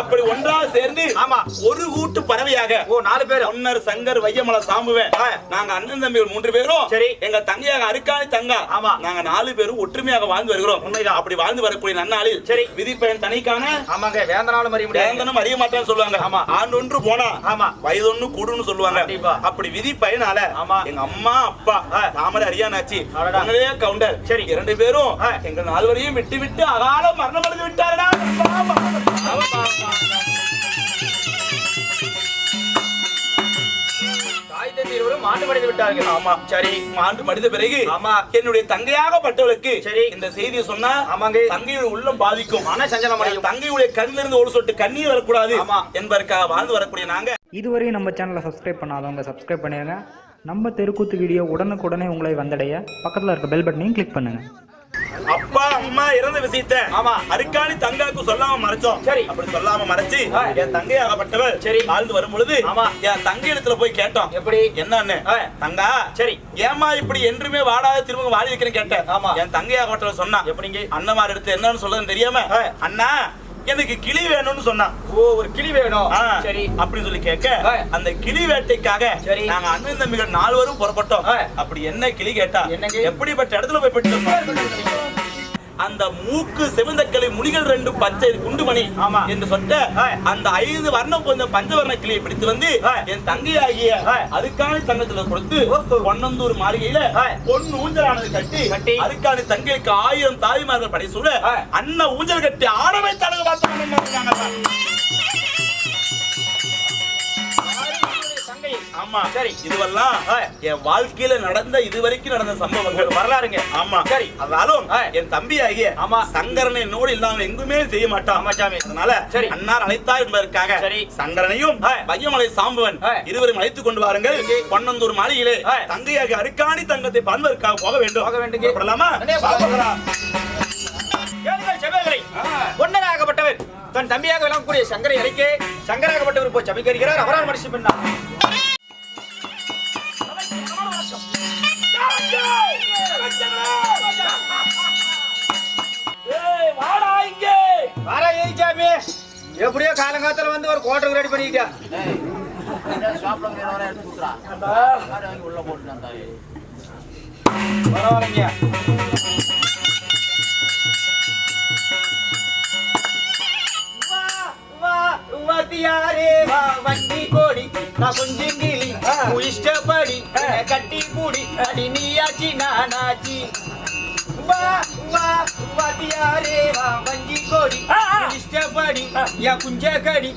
அப்படி ஒன்றா சேர்ந்து ஆமா ஒரு கூட்டு பறவையாக 4 பேர் பொன்னர் சங்கர் வையமலை சாம்புவேன் நாங்க அண்ணன் தம்பி 3 பேரும் சரி எங்க தங்கையாக அருக்காணி தங்கா ஆமா நாங்க 4 பேரும் ஒற்றுமையாக வாழ்ந்து வருகிறோம். உண்மைதான். அப்படி வாழ்ந்து வரக்கூடிய நன்னாளில் சரி விதிப்பயன் தனிக்கான ஆமாங்க வேந்தனாலும் அறிய முடியாது வேந்தனும் அறிய மாட்டேன்னு சொல்லுவாங்க. ஆமா ஆண்டு ஒன்று போனா ஆமா வயதொன்னு கூடுன்னு சொல்லுவாங்க. அப்படி விதி பயனால எங்க அம்மா அப்பா தாமரை அரியானாச்சி கவுண்டர் சரி 2 பேரும் எங்க 4 வரையும் விட்டு விட்டு அகால மரணம் அடைந்து விட்டாரடா. மாண்டு மடிந்து விட்டார்கள். ஆமா சரி மாண்டு மடிந்த பிறகு ஆமா என்னுடைய தங்கையாகப்பட்டவளுக்கு சரி இந்த செய்தியை சொன்னா ஆமாங்க தங்கையுடைய உள்ளம் பாதிக்கும் மன சஞ்சலம் அடையும். தங்கையுடைய கண்ணிலிருந்து இருந்து ஒரு சொட்டு கண்ணீர் வரக்கூடாது என்பதற்காக வாழ்ந்து வரக்கூடிய நாங்க இதுவரையும் நம்ம சேனலை சப்ஸ்கிரைப் பண்ணாதவங்க சப்ஸ்கிரைப் பண்ணிடுங்க. நம்ம தெருக்கூத்து வீடியோ உடனுக்குடனே உங்களை வந்தடைய பக்கத்தில் இருக்க பெல் பட்டனையும் கிளிக் பண்ணுங்க. அப்பா அம்மா இறந்த விஷயத்தை அருக்காணி தங்காக்கு சொல்லாம மறைச்சோம். சரி அப்படி சொல்லாம மறைச்சு என் தங்கையாகப்பட்டவள் சரி வாழ்ந்து வரும் பொழுது என் தங்கை இடத்துல போய் கேட்டோம். எப்படி என்னன்னு தங்கா சரி ஏமா இப்படி என்றுமே வாடாத திரும்ப வாடி வைக்கிறேன்னு கேட்டேன். என் தங்கையாகப்பட்டவள் சொன்னா எப்படிங்க அண்ணமார் எடுத்து என்னன்னு சொல்றதுன்னு தெரியாம அண்ணா எனக்கு கிளி வேணும்னு சொன்னா. ஒரு கிளி வேணும் சரி அப்படின்னு சொல்லி கேட்க அந்த கிளி வேட்டைக்காக நாங்க அண்ணன் தம்பிகள் 4 பேரும் புறப்பட்டோம். அப்படி என்ன கிளி கேட்டா எப்படிப்பட்ட இடத்துல போய் பெற்று அந்த மூக்கு செவந்தக்கிளை முனிகள் 2 பச்சை குண்டுமணி என்று சொன்ன அந்த 5 வர்ணம் கொஞ்ச பஞ்சவர்ண கிளியை பிடித்து வந்து என் தங்கையாகிய அதுக்கான தங்கத்துல கொடுத்து பொன்னந்தூர் மாளிகையில பொன் ஊஞ்சலானது கட்டி அதுக்கான தங்கைக்கு 1000 தாய்மார்கள் படைசூழ அண்ணன் ஊஞ்சல் கட்டி ஆடவை தடவை பார்த்து. ஆமா சரி இதுவெல்லாம் என் வாழ்க்கையில நடந்த இதுவரைக்கும் நடந்த சம்பவங்கள் வரலாறுங்க. ஆமா சரி அதனாலும் என் தம்பி ஆகிய சங்கரனை நோடு இல்லாம எங்குமே செய்ய மாட்டான். அதனால சரி அன்னார் அழைத்தார் என்பதற்காக சரி சங்கரனையும் வையமலை சாம்புவன் இருவரும் அழைத்துக் கொண்டு வாருங்கள். பொன்னந்தூர் மாளிகையிலே தங்கையாகிய அருக்காணி தங்கத்தை பார்ப்பதற்காக போக வேண்டும். பொன்னராகப்பட்டவர் தன் தம்பியாக விளங்கக்கூடிய சங்கரை அழைக்க சங்கராகப்பட்டவர் போய் சமைக்கிறார். அவரால் மனுஷன் பண்ணா எப்படியோ காலங்காலத்துல வந்து ஒரு கோட்டை ரெடி பண்ணிக்கிட்டா பரவாயில்லைங்க. வண்டி கோடி நான் கொஞ்சம் கிளி இஷ்டப்படி கட்டி கூடி அடி நீயாச்சி நானாச்சி வாத்தியாரே வஞ்சி கோடி இஷ்டப்படி என் குஞ்ச கடி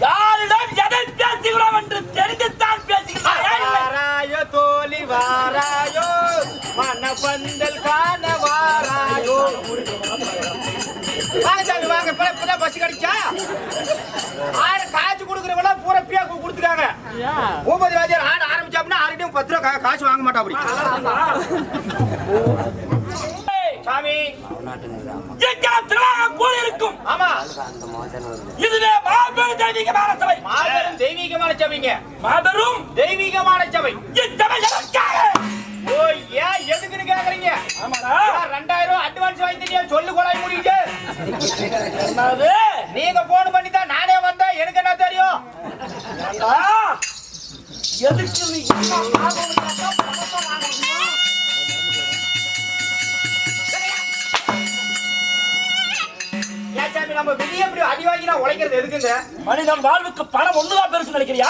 யாரிடம் எதை பேசுகிறோம் என்று தெரிந்துத்தான் வாராயோ தோழி வாராயோ மனப்பந்தல் காண வாராயோ. வாங்க வாங்க இப்பதான் பசி கிடைச்சா காசு கொடுக்குறவங்க பூரா பியா கொடுத்துட்டாங்க. பூபதி வாத்தியார் ஆட ஆரம்பிச்சாப்னா 10 ரூபா காசு வாங்க மாட்டா. அப்படி சாமி இருக்கும். ஆமா இதுவே மாபெரும் தெய்வீகமான சபை. மாபெரும் தெய்வீகமான சபைங்க. மாபெரும் தெய்வீகமான சபை. இச்சபை எதற்காக? ஓ ஏன் எதுக்குன்னு கேக்குறீங்க? ஆமாடா 2000 அட்வான்ஸ் வாங்கிட்டீங்க சொல்லு கொலை முடிங்க. என்னது நீங்க போன் பண்ணி தான் நானே வந்தேன். எனக்கு என்ன தெரியும்? எதுக்கு நீ நம்ம வெளியே எப்படி அடி வாங்கினா உழைக்கிறது எதுக்குங்க? மனிதன் வாழ்வுக்கு பணம் ஒண்ணுதான் பெருசு நினைக்கிறியா?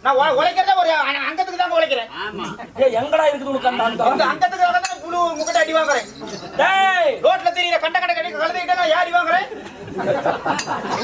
நான் உழைக்கிறத ஒரு அங்கத்துக்கு தான் உழைக்கிறேன். எங்கடா இருக்குது உனக்கு அந்த அங்கத்துக்காக தான் புழு முக்கிட்ட அடி வாங்குறேன். டேய் ரோட்ல தெரியற கண்ட கழுதிக்கிட்ட நான் யாரி வாங்குறேன்?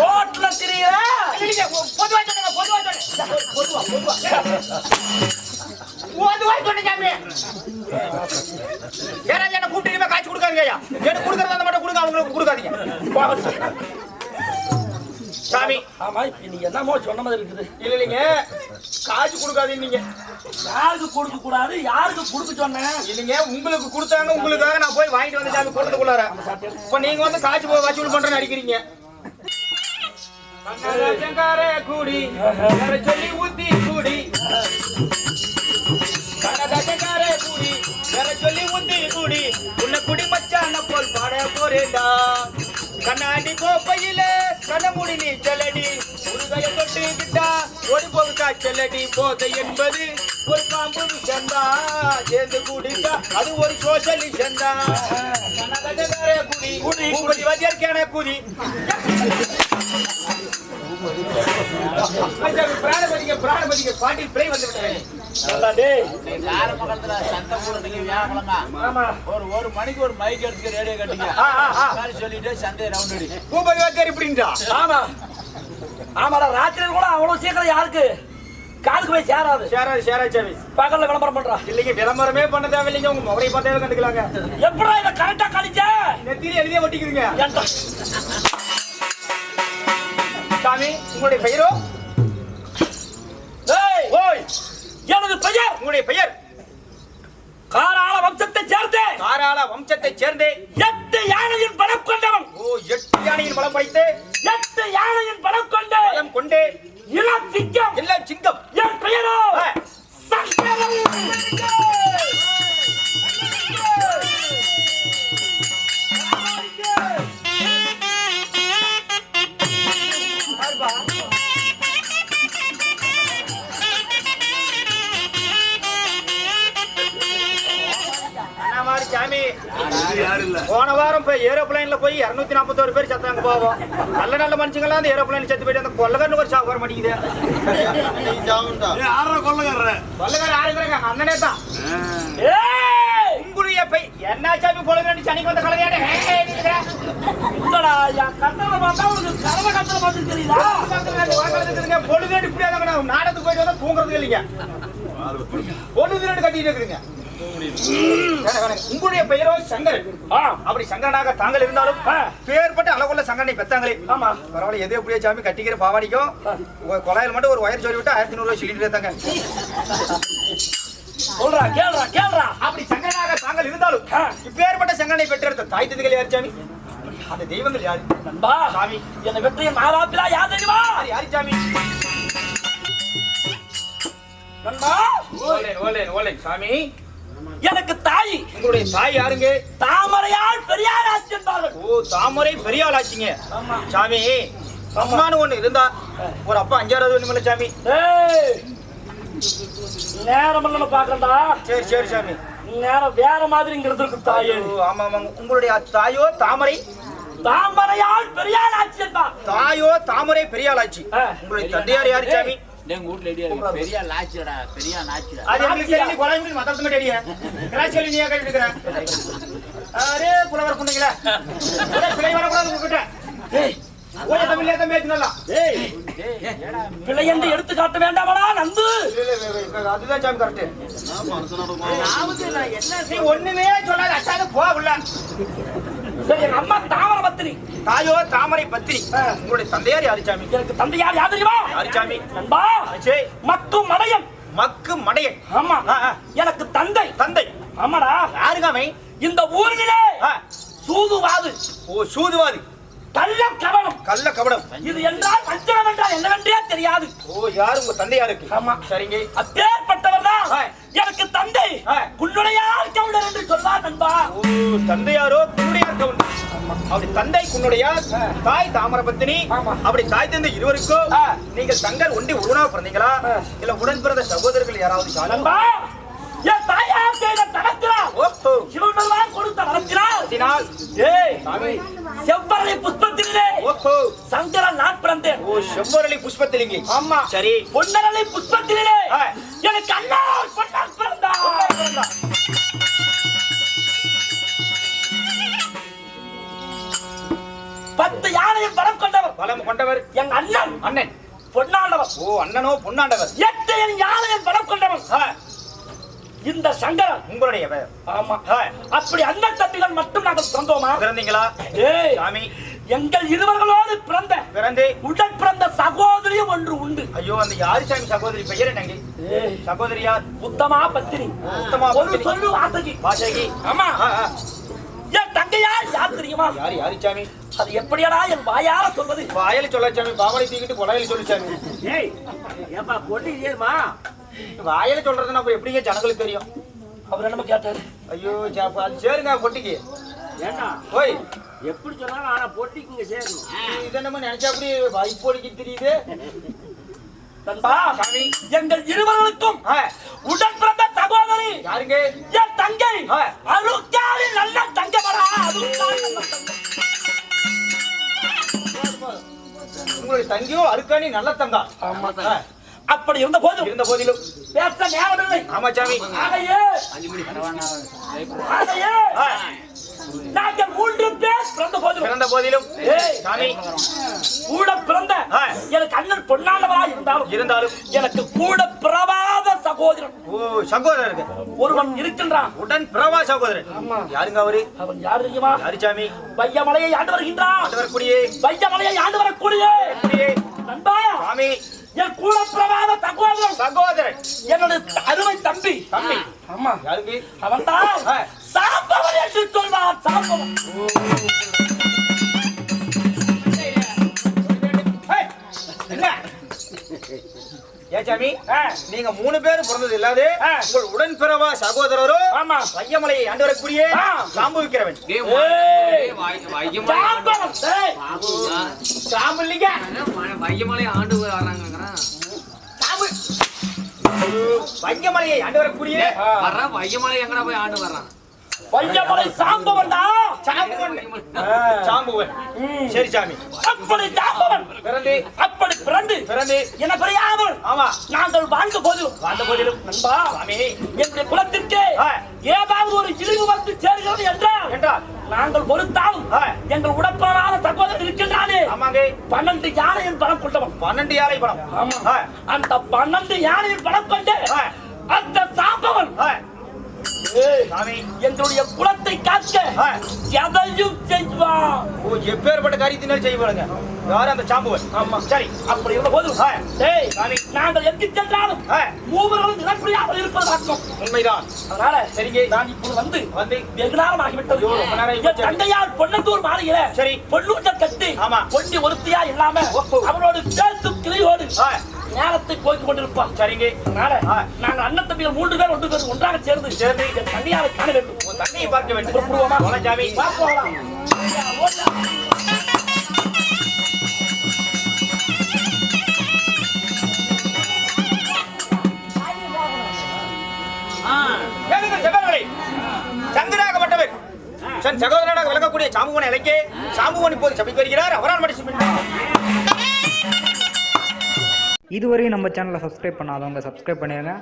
ரோட்ல தெரியற பொதுவா சொன்னேன். யாராவது என்ன கூப்பிட்டு காய்ச்சி கொடுக்காதீங்க. எனக்கு கொடுக்கறதா மட்டும் கொடுங்க, அவங்களுக்கு கொடுக்காதீங்க. சாமி. ஆமா இப்ப நீ என்னமோ சொன்ன மாதிரி இருக்குது. இல்லைங்க காசு கொடுக்காதீங்க. நீங்க யாருக்கு கொடுக்க கூடாது, யாருக்கு கொடுக்க சொன்னேன்? இல்லைங்க உங்களுக்கு கொடுத்தாங்க, உங்களுக்காக நான் போய் வாங்கிட்டு வந்து சாமி கொடுத்துக்குள்ளார. இப்ப நீங்க வந்து காசு போய் வசூல் பண்றேன்னு அடிக்கிறீங்க. கனகசங்காரே கூடி வேற சொல்லி ஊத்தி கூடி, கனகசங்காரே கூடி வேற சொல்லி ஊத்தி கூடி, உன்னை குடி மச்சான போல் பாட போறேண்டா. கண்ணாடி கோப்பையில கனமுடி நீ செல்லடி, முருகைய தொட்டு விட்டா ஓடி போகுதா செல்லடி. போதை என்பது ஒரு பாம்பு விஷந்தா, சேர்ந்து குடிச்சா அது ஒரு சோசலி சந்தா. கனகசங்காரே கூடி கூடி வச்சிருக்கேன கூடி. பிராணபதிக்கு பாட்டி பிழை வந்து ஒரு மணிக்கு ஒரு மைக் எடுத்து ரேடியோ கட்டிங்க சொல்லிட்டு சந்தை ரவுண்ட் அடி பூபதி வாத்தியார் இப்படின்றா. ஆமா ஆமாடா, ராத்திரி கூட அவ்வளவு சீக்கிரம் யாருக்கு காலுக்கு போய் சேராது. சேராது சாமி. பகல்ல விளம்பரம் பண்றா. இல்லைங்க விளம்பரமே பண்ண தேவையில்லைங்க, உங்க முகரை பார்த்தாவே கண்டுக்கலாங்க. எப்படா இதை கரெக்டா கழிச்ச? நெத்தியில எழுதியே ஒட்டிக்குதுங்க. சாமி உங்களுடைய பெயரோ? ஓய் எனது பெயர். உங்களுடைய பெயர்? காராள வம்சத்தை சேர்ந்தே. காராள வம்சத்தை சேர்ந்தே. 8 யானையின் பலம் கொண்டவன். ஓ 8 யானையின் பலம் படைத்து 8 யானையின் பலம் கொண்டு பலம் கொண்டு இளம் சிங்கம். எல்லாம் சிங்கம். என் பெயரோ சங்கரன். சாமி போன வாரம் ஏரோப்ளைன்ல போய் 241 பேர் செத்தாங்க. போவோம் நல்ல நல்ல மனுஷங்களாம் அந்த ஏரோப்ளைன் செத்து போயிட்டு அந்த கொள்ளக்காரனு ஒரு சாவு வர மாட்டேங்குது. கொள்ளக்காரன் ஆறுங்கிறாங்க அண்ணனே தான். உங்களுடைய என்ன சாமி போல வேண்டி சனிக்கு வந்த கலவையாடு பொழுது இப்படியா நாடத்துக்கு போயிட்டு வந்தா தூங்குறது இல்லைங்க. பொழுது கட்டிட்டு இருக்குதுங்க. உங்களுடைய பெயரோ சங்கர். அப்படி சங்கரனாக தாங்கள் இருந்தாலும் பேர்பட்ட அளவுள்ள சங்கரனை பெத்தாங்களே. ஆமா பரவாயில்ல. எது எப்படியா சாமி கட்டிக்கிற பாவாடிக்கும் கொலையில் மட்டும் ஒரு ஒயர் சொல்லி விட்டு 1500 ரூபாய் சொல்லிட்டு இருந்தாங்க. சொல்றா கேள்றா கேள்றா. அப்படி சங்கரனாக தாங்கள் இருந்தாலும் இப்பேற்பட்ட சங்கரனை பெற்றெடுத்த தாய் தந்தைகள் யார் சாமி? அந்த தெய்வங்கள் யாரு? நண்பா சாமி என்ன வெற்றிய மாதாப்பிலா யார் தெரியுமா? யாரு சாமி? நண்பா ஓலேன் சாமி. எனக்கு தாய். உங்களுடைய தாய் யாருங்க? தாமரையால் பெரியார் ஆட்சி என்பார்கள். ஓ தாமரை பெரியாள் ஆச்சுங்க. சாமி அம்மானு ஒண்ணு இருந்தா ஒரு அப்பா 5-6 ஒண்ணு சாமி. நேரம் இல்ல பாக்கண்டா. சரி சாமி. நேரம் வேற மாதிரி இங்க இருக்கு தாயே. ஆமா ஆமா. உங்களுடைய தாயோ தாமரை? தாமரையால் பெரியார் ஆட்சி என்பார். தாயோ தாமரை பெரியாள் ஆட்சி. உங்களுடைய தந்தையார் யாரு சாமி? பெரிய லாச்சிடா பெரிய நாச்சிடா. அது எனக்கு தெரியும். கொலைமுடி மத்தத்து மட்டும் அடியே கிராச்சலி நீயா கேட்டு இருக்கறேன். அரே புலவர் புண்ணிங்களா பிள்ளை வரக்கூடாது உங்ககிட்ட. ஓய தமிழ்ல தான் பேசினலாம். பிள்ளை என்று எடுத்து காட்ட வேண்டாமடா நந்து. அதுதான் சாமி கரெக்ட். நீ ஒண்ணுமே சொல்லாத அச்சாக போ உள்ள. சரி அம்மா தாமரை பத்தினி. தாயோ தாமரை பத்தினி. உங்களுடைய தந்தையார் யாரு சாமி? எனக்கு தந்தையார் யார் தெரியுமா? யாரு சாமி? நண்பா மக்கு மடையன். மக்கு மடையன். ஆமா எனக்கு தந்தை. தந்தை ஆமாடா. யாருகாமை? இந்த ஊரிலே சூதுவாது. ஓ சூதுவாது. கள்ள கவனம். கள்ள கவனம். இது என்றால் வஞ்சகம் என்றால் என்னவென்றே தெரியாது. ஓ யாரு உங்க தந்தையாருக்கு? ஆமா சரிங்க. அப்பேற்பட்டவர் தான் எனக்கு தந்தை. குன்னுடையார் கவுண்டர் என்று சொல்வார் நண்பா. ஓ தந்தையாரோ குன்னுடையார் கவுண்டர். அப்படி தந்தை குன்னுடையார், தாய் தாமரபத்தினி. அப்படி தாய் தந்தை இருவருக்கும் நீங்கள் தங்கள் ஒண்டி உடனாக பிறந்தீங்களா இல்ல உடன் பிறந்த சகோதரர்கள் யாராவது? நண்பா என் தாயார் செய்த தனத்தினால் சிவபெருமான் கொடுத்த வரத்தினால் செவ்வரளி புஷ்பத்திலே சங்கரன் நான் பிறந்தேன். ஓ செவ்வரளி புஷ்பத்திலிங்க. ஆமா சரி. பொன்னரளி புஷ்பத்திலே எனக்கு அண்ணார் பொன்னார் பிறந்தார். 10 யானையின் பலம் கொண்டவர். பலம் கொண்டவர் என் அண்ணன். அண்ணன் பொன்னாண்டவர். ஓ அண்ணனோ பொன்னாண்டவர். 8 யானையின் பலம் கொண்டவர் இந்த சங்கரன். உங்களுடைய ஆமா அப்படி அண்ணன் தம்பிகள் மட்டும் நாங்கள் பிறந்தோமா? பிறந்தீங்களா? ஏய் சாமி எங்கள் இருவர்களோடு பிறந்து உடன் பிறந்த சகோதரியும் ஒன்று உண்டு. ஐயோ, அந்த யாரு சாமி சகோதரி பெயர் என்னங்க? சகோதரி யார்? உத்தமா பத்தினி. உத்தமா ஒரு பத்தினி. சொல்லு வாசகி. வாசகி. ஆமா. ஆ, ஆ. என் தங்கையார் யார் தெரியுமா? யாரு சாமி? அது எப்படியாடா என் வாயார சொல்வது? வாயில சொல்ல சாமி, பாவனை தூக்கிட்டு கொலையில சொல்லு சாமி. ஏய் ஏப்பா பொண்ணு ஏமா வாயில சொல்றதுன்னா அப்புறம் எப்படிங்க ஜனங்களுக்கு தெரியும்? அவர் என்ன கேட்டாரு? ஐயோ, அது சேருங்க பொட்டிக்கு. ஏண்டா ஓய், எப்படி சொன்னாலும் ஆனா பொட்டிக்குங்க சேரணும். இதை நம்ம நினைச்சா அப்படி வைப்போடிக்கு தெரியுது. நண்பா, சாமி. எங்கள் இருவர்களுக்கும் உடன் பிறந்த சகோதரி யாருங்க? என் தங்கை அருக்காரி நல்ல தங்கமடா. அருக்காரி நல்ல தங்கம். உங்களுடைய தங்கியோ அருக்காணி நல்ல தங்கா. அப்படி இருந்த போதிலும் பேச நேரமில்லை. ஆமா சாமி. ஆகையே நாங்கள் 3 பேர் பிறந்த போதிலும் சாமி கூட பிறந்த எனக்கு அண்ணன் பொன்னானவரா இருந்தாலும் எனக்கு கூட பிறவாத சகோதரன் சகோதரருக்கு ஒருவன் இருக்கின்றான். உடன் பிறவா சகோதரன். யாருங்க அவரு? அவன் யாரு தெரியுமா? யாரு சாமி? வையமலையை ஆண்டு வருகின்றான். வையமலையை ஆண்டு வரக்கூடிய நண்பா சாமி, என் கூட பிறவாத சகோதரன் என்னோட அருமை தம்பி. ஆமா, யாருக்கு? அவன் தான் சாம்பவன் என்று சொல்வான். சாம்பவன். சாமி, நீங்க 3 பேரும் பிறந்தது இல்லாது உங்கள் உடன் பிறவா சகோதரரோ வையமலையை ஆண்டு வரக்கூடிய சாம்பவிக்கிறவன். வையமலை ஆண்டு வராங்க. வையமலையை ஆண்டு வரக்கூடிய வையமலை எங்கடா போய் ஆண்டு வர்றான்? வையமலை சாம்பவன் தான். சாம்புவன். சரி சாமி. அப்படி சாம்பவன் அப்படி பிறந்து என்ன பெரியாமல் நாங்கள் வாழ்ந்த போதிலும் நண்பா, எங்களுடைய குலத்திற்கு ஏதாவது ஒரு இழிவு வந்து சேர்கிறது என்றால் நாங்கள் பொறுத்தாலும் எங்கள் உடற்பான சகோதரர் இருக்கின்றானே 12 யானையின் பணம் கொண்டவன். 12 யானை பணம். அந்த 12 யானையின் பணம் கொண்டு அந்த சாம்பவன் எங்களுடைய குலத்தை காக்க எதையும் செய்வான். எப்பேற்பட்ட காரியத்தினால் செய்வாங்க. யாரு அந்த சாம்புவன்? ஆமா, சரி. அப்படி இருந்த போது நாங்கள் எங்கு சென்றாலும் மூவர்களும் நிலப்படியாக இருப்பது பார்க்கும். உண்மைதான். அதனால சரிங்க, நான் இப்போது வந்து வெகு நேரம் ஆகிவிட்டது. என் தங்கையார் பொன்னந்தூர் மாலையில சரி பொன்னூட்ட கட்டி பொன்னி ஒருத்தியா இல்லாம அவரோடு பேசும் கிளியோடு நேரத்தை போய்க் கொண்டிருப்பான். சரிங்க. அதனால நாங்கள் அண்ணன் தம்பிகள் 3 பேர் ஒன்றாக சேர்ந்து என் தங்கையாரை காண வேண்டும். தண்ணியை பார்க்க வேண்டும். சாமி பார்க்கலாம். சங்கராகப்பட்டவர் தன் சகோதரனாக விளங்கக்கூடிய சாம்புவனை அழைக்க சாம்புவன் இப்போது சபைக்கு வருகிறார். அவரால் மடிச்சு. இதுவரை நம்ம சேனலை சப்ஸ்கிரைப் பண்ணாதவங்க சப்ஸ்கிரைப் பண்ணிடுங்க.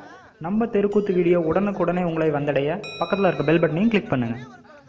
நம்ம தெருக்கூத்து வீடியோ உடனுக்குடனே உங்களை வந்தடைய பக்கத்தில் இருக்க பெல் பட்டனையும் கிளிக் பண்ணுங்கள்.